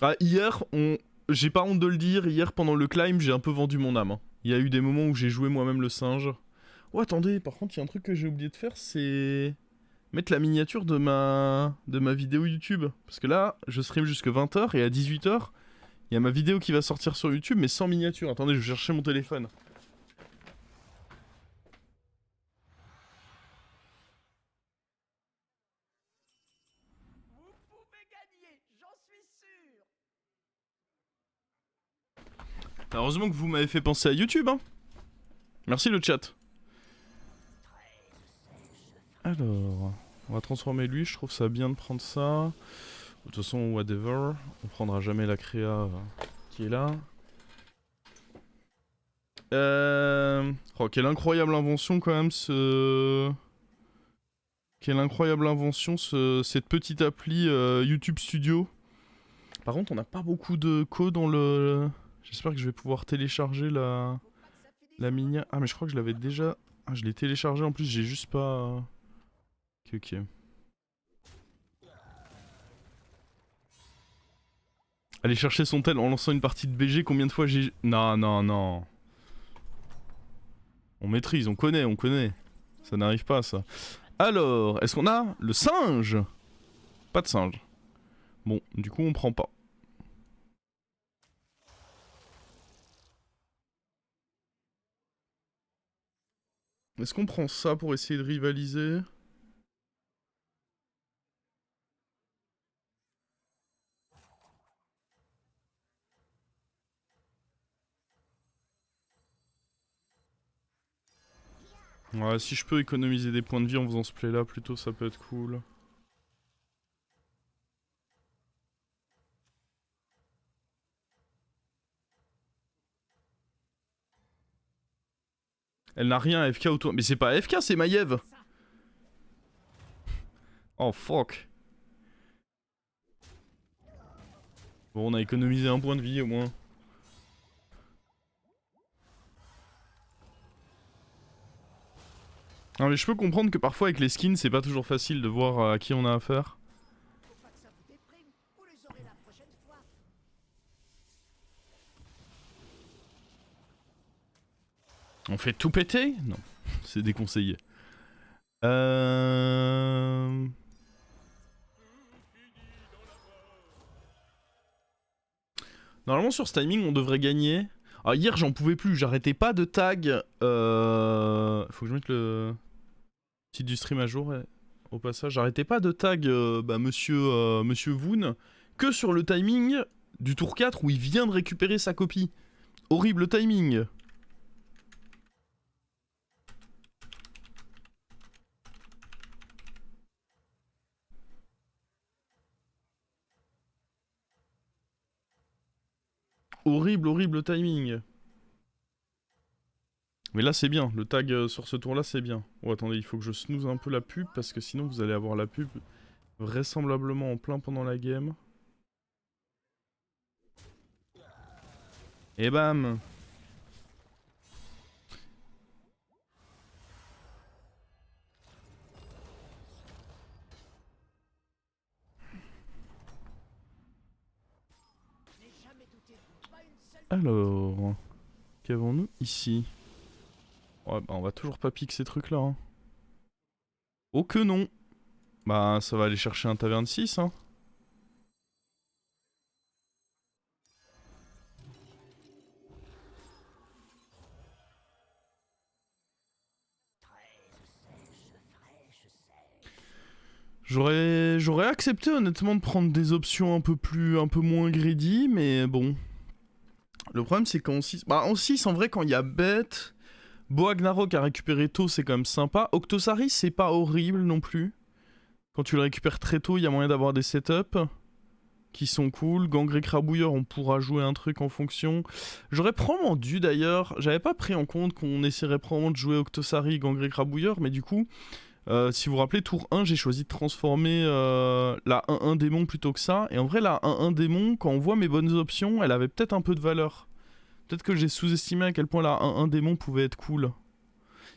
Ah, hier, j'ai pas honte de le dire, hier pendant le climb, j'ai un peu vendu mon âme. Hein. Il y a eu des moments où j'ai joué moi-même le singe. Oh, attendez, par contre, il y a un truc que j'ai oublié de faire, c'est mettre la miniature de ma vidéo YouTube. Parce que là, je stream jusque 20h et à 18h, il y a ma vidéo qui va sortir sur YouTube, mais sans miniature. Attendez, je vais chercher mon téléphone. Heureusement que vous m'avez fait penser à YouTube, hein. Merci le chat. Alors, on va transformer lui, je trouve ça bien de prendre ça. De toute façon, whatever, on prendra jamais la créa qui est là. Oh, quelle incroyable invention quand même Quelle incroyable invention cette petite appli YouTube Studio. Par contre, on n'a pas beaucoup de code dans le... J'espère que je vais pouvoir télécharger la mini... Ah mais je crois que je l'avais déjà... Ah, je l'ai téléchargé en plus, j'ai juste pas... Ok. Aller chercher son tel en lançant une partie de BG, combien de fois j'ai... Non, non, non. On maîtrise, on connaît, on connaît. Ça n'arrive pas, ça. Alors, est-ce qu'on a le singe? Pas de singe. Bon, du coup, on prend pas. Est-ce qu'on prend ça pour essayer de rivaliser? Ouais, si je peux économiser des points de vie en faisant ce play là, plutôt ça peut être cool. Elle n'a rien à FK autour. Mais c'est pas FK, c'est Maiev. Oh fuck. Bon, on a économisé un point de vie au moins. Non mais je peux comprendre que parfois avec les skins c'est pas toujours facile de voir à qui on a affaire. On fait tout péter? Non, c'est déconseillé. Normalement sur ce timing on devrait gagner. Ah hier j'en pouvais plus, j'arrêtais pas de tag. Faut que je mette le titre du stream à jour au passage. J'arrêtais pas de tag monsieur Voon que sur le timing du tour 4 où il vient de récupérer sa copie. Horrible timing. Horrible, horrible timing. Mais là c'est bien, le tag sur ce tour là c'est bien. Oh attendez, il faut que je snooze un peu la pub parce que sinon vous allez avoir la pub vraisemblablement en plein pendant la game. Et bam. Alors, qu'avons-nous ici? Ouais, bah on va toujours pas piquer ces trucs là. Hein. Oh que non. Bah ça va aller chercher un taverne 6 hein. J'aurais accepté honnêtement de prendre des options un peu moins greedy, mais bon. Le problème c'est qu'en 6... Bah en 6 en vrai quand il y a bête... Boagnarok a récupéré tôt c'est quand même sympa. Octosari c'est pas horrible non plus. Quand tu le récupères très tôt il y a moyen d'avoir des setups qui sont cool. Gangré Crabouilleur on pourra jouer un truc en fonction. J'aurais probablement dû d'ailleurs... J'avais pas pris en compte qu'on essaierait probablement de jouer Octosari, Gangré Crabouilleur, mais du coup... si vous vous rappelez, tour 1, j'ai choisi de transformer la 1-1 démon plutôt que ça. Et en vrai, la 1-1 démon, quand on voit mes bonnes options, elle avait peut-être un peu de valeur. Peut-être que j'ai sous-estimé à quel point la 1-1 démon pouvait être cool.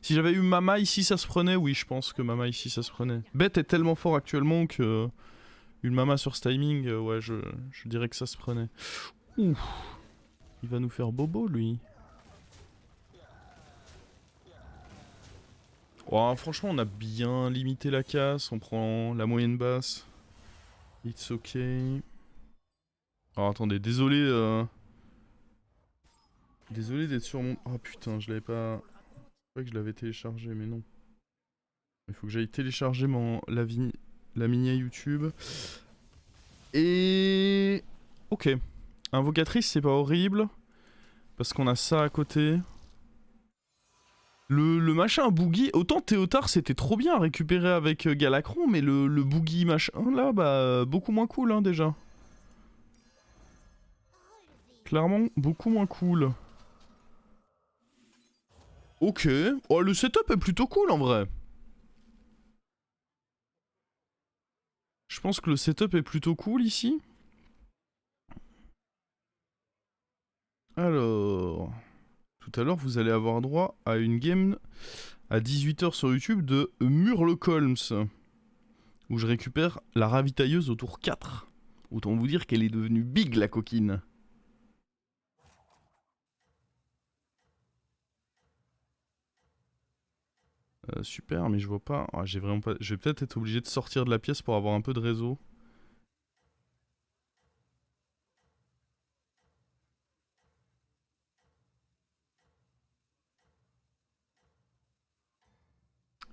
Si j'avais eu Mama ici, ça se prenait. Oui, je pense que Mama ici, ça se prenait. Bête est tellement fort actuellement que une Mama sur ce timing, ouais, je dirais que ça se prenait. Ouh, il va nous faire bobo, lui. Oh, franchement, on a bien limité la casse. On prend la moyenne basse. It's ok. Alors attendez, désolé. Désolé d'être sur mon... Oh putain, je l'avais pas... Je croyais que je l'avais téléchargé, mais non. Il faut que j'aille télécharger la mini YouTube. Et... Ok. Invocatrice, c'est pas horrible. Parce qu'on a ça à côté. Le machin boogie, autant Théotard c'était trop bien à récupérer avec Galacron, mais le boogie machin là, bah beaucoup moins cool hein, déjà. Clairement, beaucoup moins cool. Ok, oh, le setup est plutôt cool en vrai. Je pense que le setup est plutôt cool ici. Alors... Tout à l'heure, vous allez avoir droit à une game à 18 h sur YouTube de Murlocolms, où je récupère la ravitailleuse au tour 4. Autant vous dire qu'elle est devenue big la coquine. Super, mais je vois pas. Ah, j'ai vraiment pas. Je vais peut-être être obligé de sortir de la pièce pour avoir un peu de réseau.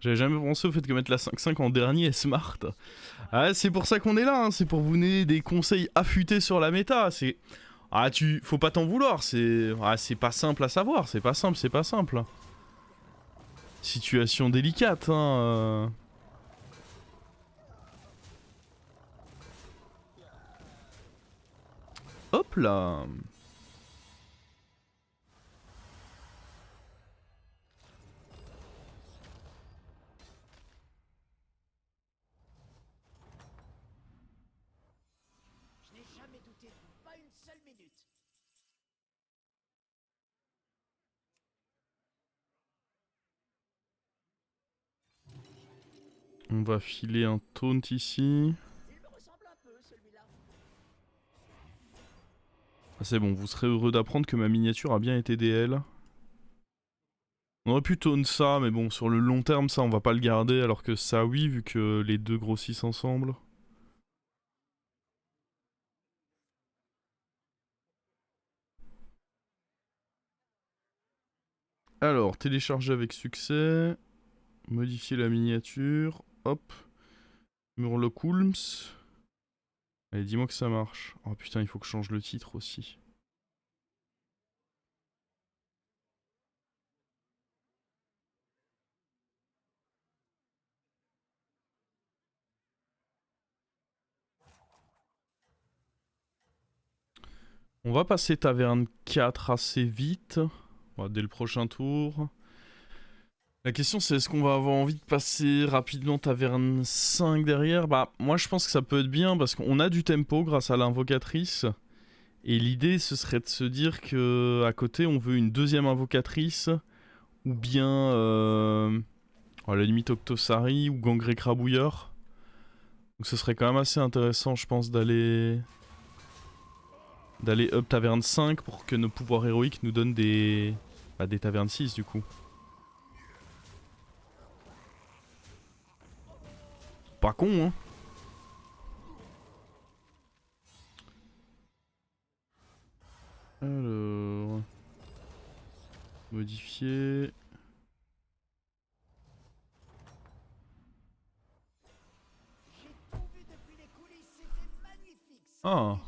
J'avais jamais pensé au fait que mettre la 5.5 en dernier est smart. Ah, c'est pour ça qu'on est là, hein. C'est pour vous donner des conseils affûtés sur la méta. C'est. Ah, faut pas t'en vouloir. C'est pas simple à savoir. C'est pas simple, c'est pas simple. Situation délicate, hein. Hop là. Je n'ai jamais douté de vous, pas une seule minute. On va filer un taunt ici. Il me ressemble un peu, celui-là. Ah, c'est bon, vous serez heureux d'apprendre que ma miniature a bien été DL. On aurait pu taunt ça, mais bon, sur le long terme, ça, on va pas le garder, alors que ça, oui, vu que les deux grossissent ensemble. Alors, télécharger avec succès. Modifier la miniature. Hop. Murloculms. Allez, dis-moi que ça marche. Oh putain, il faut que je change le titre aussi. On va passer taverne 4 assez vite. Dès le prochain tour. La question c'est est-ce qu'on va avoir envie de passer rapidement taverne 5 derrière? Bah moi je pense que ça peut être bien parce qu'on a du tempo grâce à l'invocatrice. Et l'idée ce serait de se dire que à côté on veut une deuxième invocatrice. Ou bien à la limite Octosari ou Gangré Crabouilleur. Donc ce serait quand même assez intéressant je pense d'aller up taverne 5 pour que nos pouvoirs héroïques nous donnent des tavernes 6 du coup. Pas con hein. Alors... Modifier... J'ai tout vu depuis les coulisses, c'était magnifique. Ah.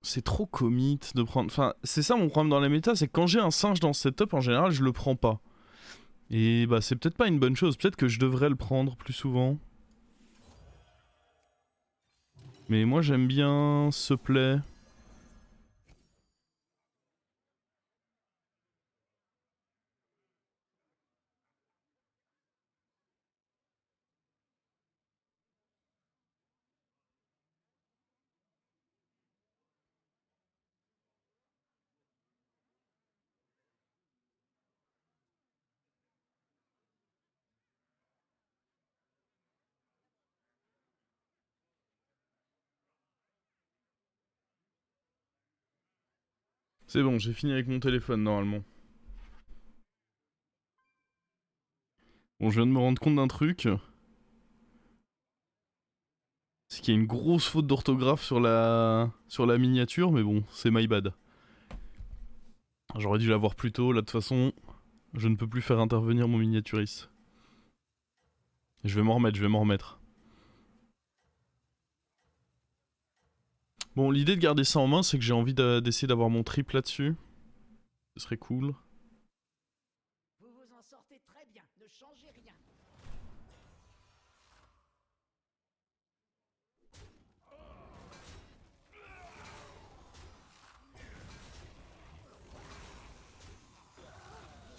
C'est trop commit de prendre... Enfin, c'est ça mon problème dans les méta, c'est que quand j'ai un singe dans ce setup, en général, je le prends pas. Et bah c'est peut-être pas une bonne chose, peut-être que je devrais le prendre plus souvent. Mais moi j'aime bien ce play. C'est bon, j'ai fini avec mon téléphone normalement. Bon, je viens de me rendre compte d'un truc. C'est qu'il y a une grosse faute d'orthographe sur la miniature, mais bon, c'est my bad. J'aurais dû la voir plus tôt, là de toute façon, je ne peux plus faire intervenir mon miniaturiste. Je vais m'en remettre. Bon, l'idée de garder ça en main, c'est que j'ai envie d'essayer d'avoir mon trip là-dessus. Ce serait cool. Vous vous en sortez très bien, ne changez rien.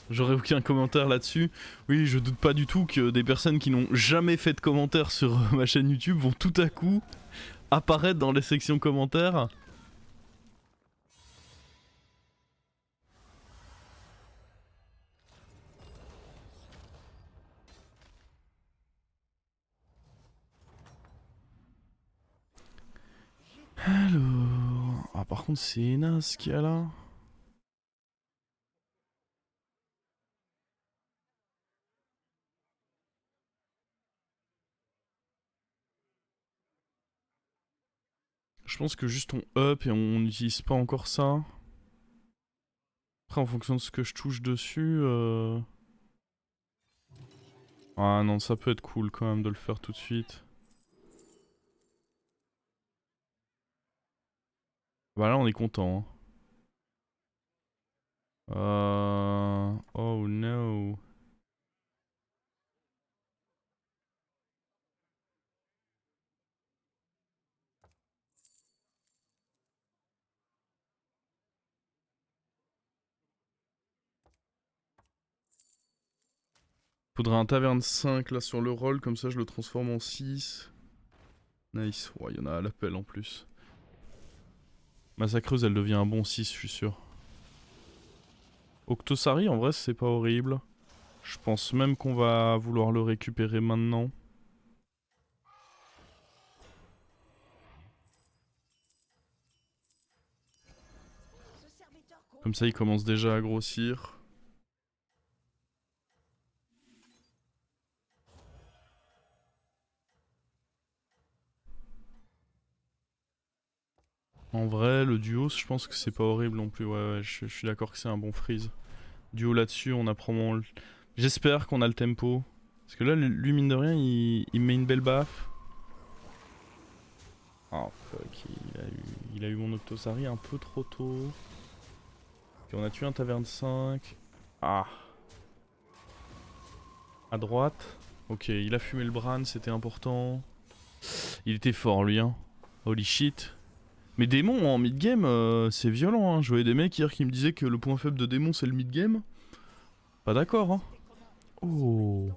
J'aurais aucun commentaire là-dessus. Oui, je doute pas du tout que des personnes qui n'ont jamais fait de commentaires sur ma chaîne YouTube vont tout à coup apparaître dans les sections commentaires. Alors... Ah par contre c'est naze qu'il y a là. Je pense que juste on up et on n'utilise pas encore ça. Après en fonction de ce que je touche dessus... Ah non, ça peut être cool quand même de le faire tout de suite. Bah là on est content. Hein. Oh no. Faudrait un taverne 5 là sur le roll, comme ça je le transforme en 6. Nice, ouais, il y en a à l'appel en plus. Massacreuse elle devient un bon 6 je suis sûr. Octosari en vrai c'est pas horrible. Je pense même qu'on va vouloir le récupérer maintenant. Ce serviteur Comme ça il commence déjà à grossir. En vrai le duo je pense que c'est pas horrible non plus. Ouais, je suis d'accord que c'est un bon freeze. Duo là-dessus on apprend mon... J'espère qu'on a le tempo. Parce que là lui mine de rien il met une belle baffe. Oh fuck, il a eu mon Octosari un peu trop tôt. Puis on a tué un taverne 5. Ah. À droite. Ok, il a fumé le Bran, c'était important. Il était fort lui, hein. Holy shit. Mais démon en mid-game, c'est violent, hein. Je voyais des mecs hier qui me disaient que le point faible de démon c'est le mid-game. Pas d'accord, hein. Oh.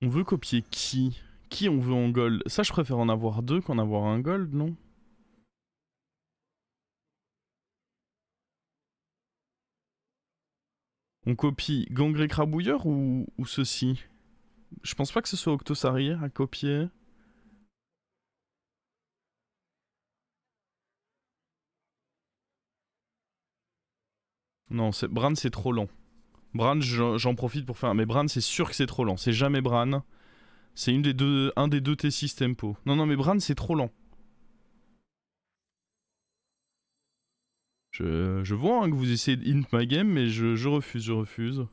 On veut copier qui? Qui on veut en gold? Ça je préfère en avoir deux qu'en avoir un gold, non? On copie Gangré Crabouilleur ou ceci? Je pense pas que ce soit Octosari à copier. Non, Bran c'est trop lent. Bran j'en profite pour faire... Mais Bran c'est sûr que c'est trop lent. C'est jamais Bran. C'est un des deux T6 tempo. Non, non, mais Bran c'est trop lent. Je vois hein, que vous essayez de int my game, mais je refuse.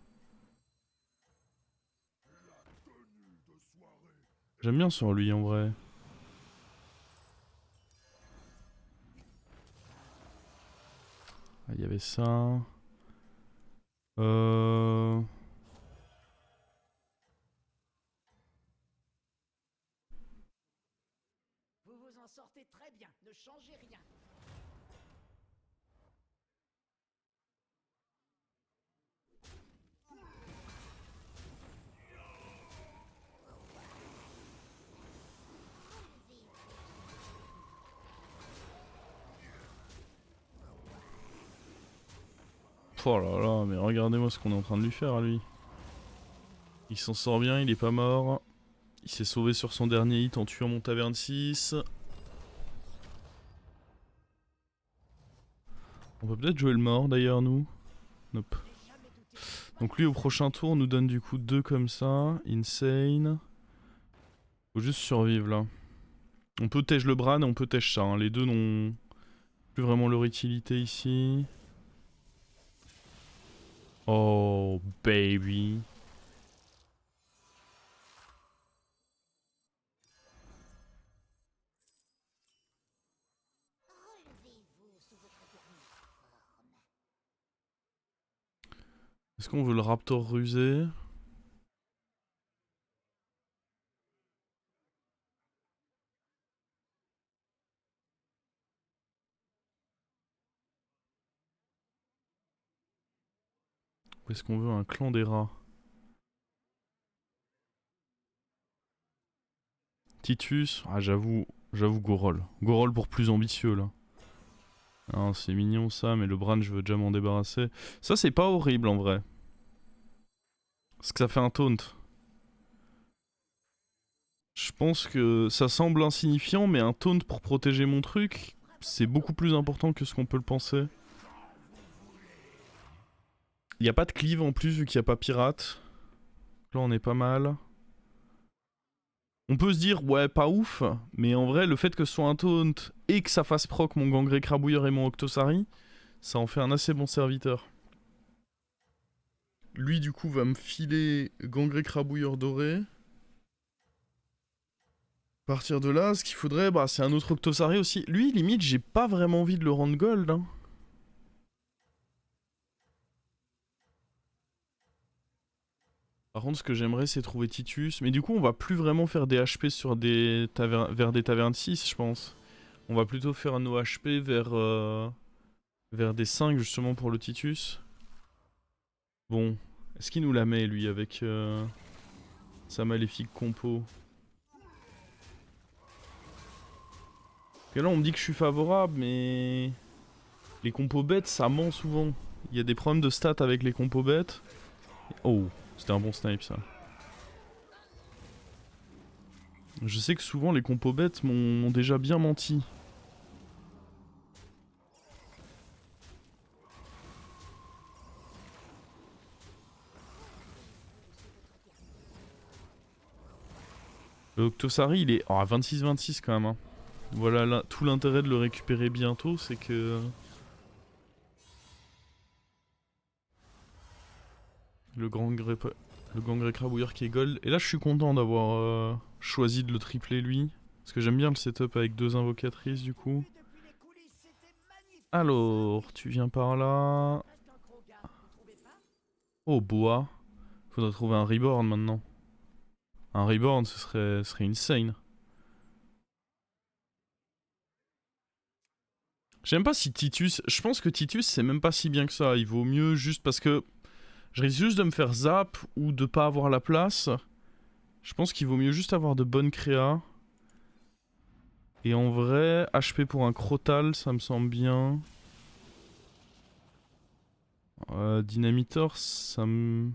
J'aime bien sur lui en vrai. Ah, il y avait ça. Euh... Vous vous en sortez très bien, ne changez rien. Oh là là, mais regardez-moi ce qu'on est en train de lui faire à lui. Il s'en sort bien, il est pas mort. Il s'est sauvé sur son dernier hit en tuant mon taverne 6. On peut peut-être jouer le mort d'ailleurs nous. Nope. Donc lui au prochain tour nous donne du coup 2 comme ça. Insane. Faut juste survivre là. On peut tège le Bran et on peut tège ça. Hein. Les deux n'ont plus vraiment leur utilité ici. Oh baby. Est-ce qu'on veut le Raptor rusé? Ou est-ce qu'on veut un clan des rats? Titus, ah j'avoue Gorol. Gorol pour plus ambitieux là. Ah, c'est mignon ça, mais le Bran je veux déjà m'en débarrasser. Ça c'est pas horrible en vrai. Parce que ça fait un taunt. Je pense que ça semble insignifiant, mais un taunt pour protéger mon truc, c'est beaucoup plus important que ce qu'on peut le penser. Il y a pas de cleave en plus vu qu'il n'y a pas pirate. Là on est pas mal. On peut se dire ouais pas ouf, mais en vrai le fait que ce soit un taunt et que ça fasse proc mon gangré crabouilleur et mon octosari, ça en fait un assez bon serviteur. Lui du coup va me filer gangré crabouilleur doré. À partir de là, ce qu'il faudrait, bah, c'est un autre octosari aussi. Lui, limite, j'ai pas vraiment envie de le rendre gold. Hein. Par contre, ce que j'aimerais, c'est trouver Titus. Mais du coup, on va plus vraiment faire des HP sur des vers des tavernes 6, je pense. On va plutôt faire nos HP vers des 5, justement, pour le Titus. Bon, est-ce qu'il nous la met, lui, avec sa maléfique compo? Et là, on me dit que je suis favorable, mais... Les compos bêtes, ça ment souvent. Il y a des problèmes de stats avec les compos bêtes. Oh, c'était un bon snipe, ça. Je sais que souvent, les compos bêtes m'ont déjà bien menti. Le Octosari, il est à 26-26 quand même. Hein. Voilà là, tout l'intérêt de le récupérer bientôt, c'est que... Le gangré crabouilleur qui est gold. Et là, je suis content d'avoir choisi de le tripler lui. Parce que j'aime bien le setup avec 2 invocatrices du coup. Alors, tu viens par là. Oh, bois. Faudrait trouver un reborn maintenant. Un reborn, ce serait insane. J'aime pas si Titus... Je pense que Titus, c'est même pas si bien que ça. Il vaut mieux juste parce que... Je risque juste de me faire zap ou de pas avoir la place. Je pense qu'il vaut mieux juste avoir de bonnes créas. Et en vrai, HP pour un Crotal, ça me semble bien. Dynamitor, ça me...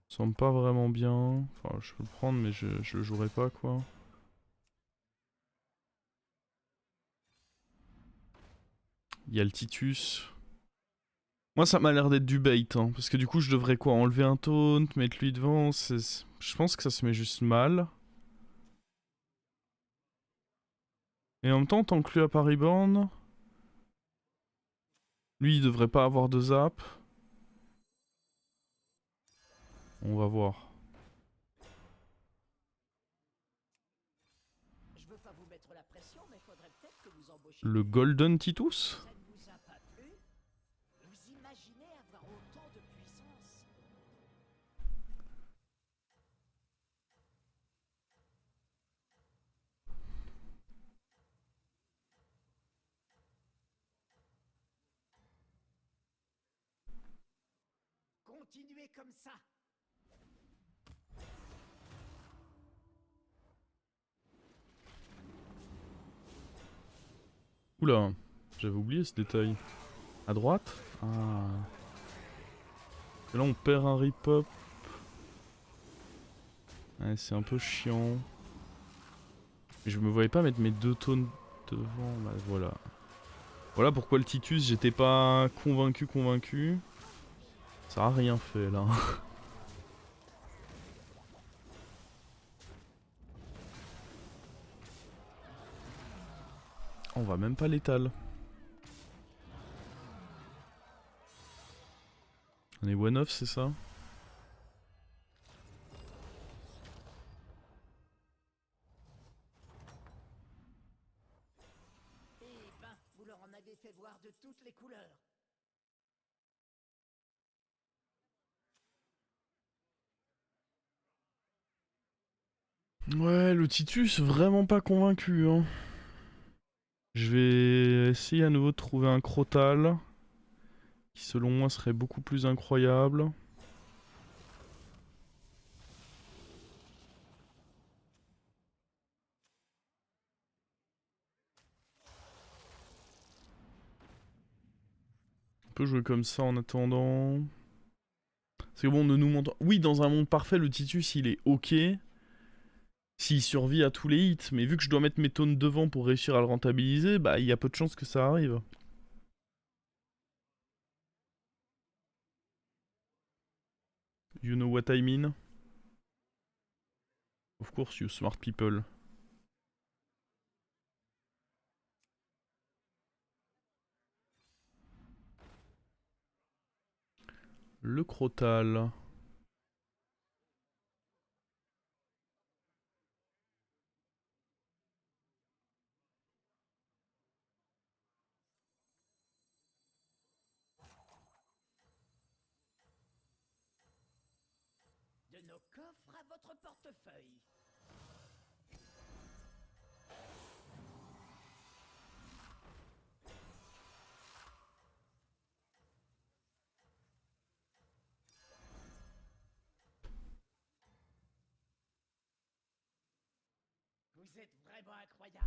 semble pas vraiment bien. Enfin, je peux le prendre, mais je le jouerai pas, quoi. Il y a le Titus. Moi, ça m'a l'air d'être du bait, hein, parce que du coup, je devrais quoi? Enlever un taunt, mettre lui devant, je pense que ça se met juste mal. Et en même temps, tant que lui a pas reborn... Lui, il devrait pas avoir de zap. On va voir. Le Golden Titus? Continuez comme ça. Oula, j'avais oublié ce détail. À droite? Ah. Et là on perd un rip-up. Ouais, c'est un peu chiant. Je me voyais pas mettre mes 2 tonnes devant. Bah voilà. Voilà pourquoi le Titus, j'étais pas convaincu. Ça a rien fait là. On va même pas l'étal. On est one-off, c'est ça? Eh ben, vous leur en avez fait voir de toutes les couleurs. Ouais, le Titus, vraiment pas convaincu. Hein. Je vais essayer à nouveau de trouver un Crotal. Qui selon moi serait beaucoup plus incroyable. On peut jouer comme ça en attendant. C'est bon, ne nous montre. Oui, dans un monde parfait, le Titus il est ok. S'il survit à tous les hits, mais vu que je dois mettre mes tonnes devant pour réussir à le rentabiliser, bah il y a peu de chances que ça arrive. You know what I mean? Of course, you smart people. Le Crotal. De nos coffres à votre portefeuille. Vous êtes vraiment incroyable.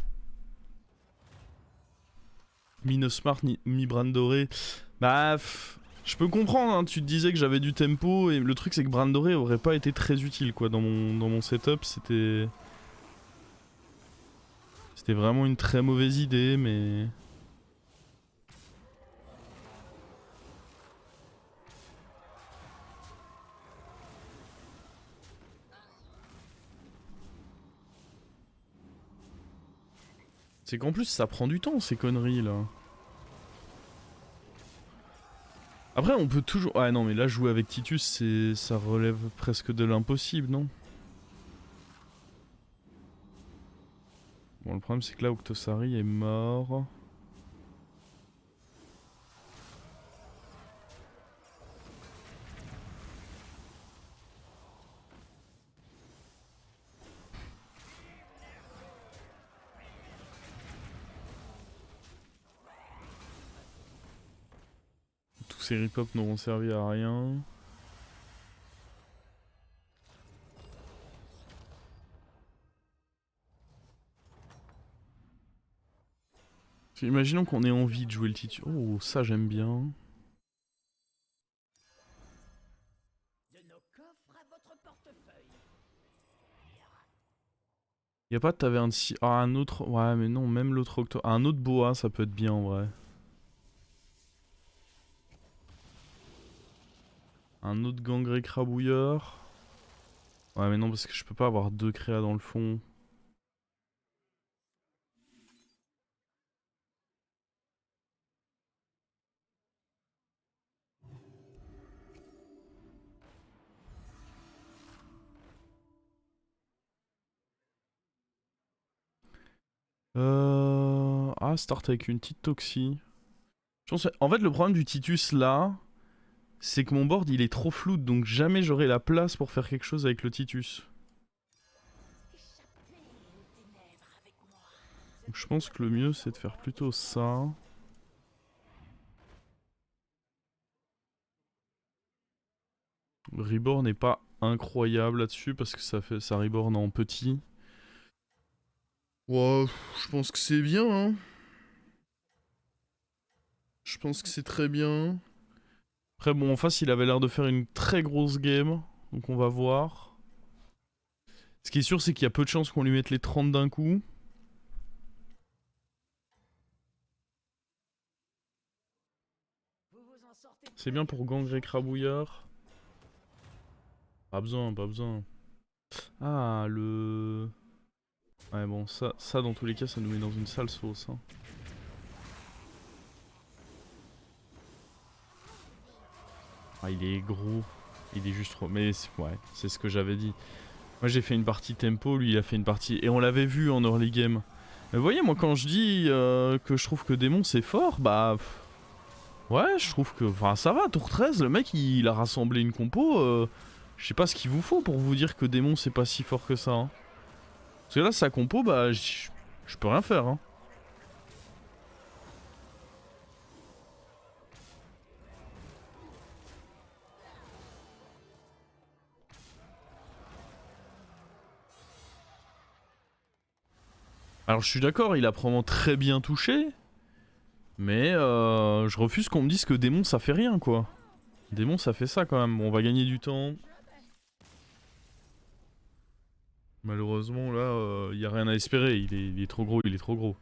Mi no smart, mi bran doré. Bah, je peux comprendre, hein. Tu te disais que j'avais du tempo, et le truc c'est que bran doré aurait pas été très utile quoi dans mon setup. C'était vraiment une très mauvaise idée, mais... C'est qu'en plus ça prend du temps ces conneries là. Après on peut toujours... Ah non mais là jouer avec Titus ça relève presque de l'impossible, non? Bon le problème c'est que là Octosari est mort. Tous ces rip-hop n'auront servi à rien. Imaginons qu'on ait envie de jouer le Titus. Oh ça j'aime bien. De nos coffres à votre portefeuille. Y'a pas de taverne si... Ah un autre... Ouais mais non, même l'autre Octo... Un autre boa ça peut être bien en vrai. Un autre gangré crabouilleur. Ouais mais non parce que je peux pas avoir 2 créas dans le fond. Ah, start avec une petite toxie. Je pense... En fait, le problème du Titus là, c'est que mon board il est trop flou, donc jamais j'aurai la place pour faire quelque chose avec le Titus. Donc je pense que le mieux c'est de faire plutôt ça. Reborn n'est pas incroyable là-dessus parce que ça reborn en petit. Ouais, je pense que c'est bien, hein. Je pense que c'est très bien. Après, bon, en face, il avait l'air de faire une très grosse game. Donc on va voir. Ce qui est sûr, c'est qu'il y a peu de chances qu'on lui mette les 30 d'un coup. C'est bien pour gangrer Crabouillard. Pas besoin, pas besoin. Ah, le... Ouais, bon, ça dans tous les cas, ça nous met dans une sale sauce. Hein. Ah, il est gros. Il est juste trop... Mais ouais, c'est ce que j'avais dit. Moi, j'ai fait une partie tempo, lui, il a fait une partie... Et on l'avait vu en early game. Mais vous voyez, moi, quand je dis que je trouve que Démon, c'est fort, bah... Ouais, je trouve que... Enfin, ça va, tour 13, le mec, il a rassemblé une compo. Je sais pas ce qu'il vous faut pour vous dire que Démon, c'est pas si fort que ça. Hein. Parce que là, sa compo, bah... Je peux rien faire, hein. Alors je suis d'accord, il a probablement très bien touché. Mais je refuse qu'on me dise que Démon ça fait rien quoi. Démon ça fait ça quand même, bon, on va gagner du temps. Malheureusement là, y a rien à espérer, il est trop gros, il est trop gros.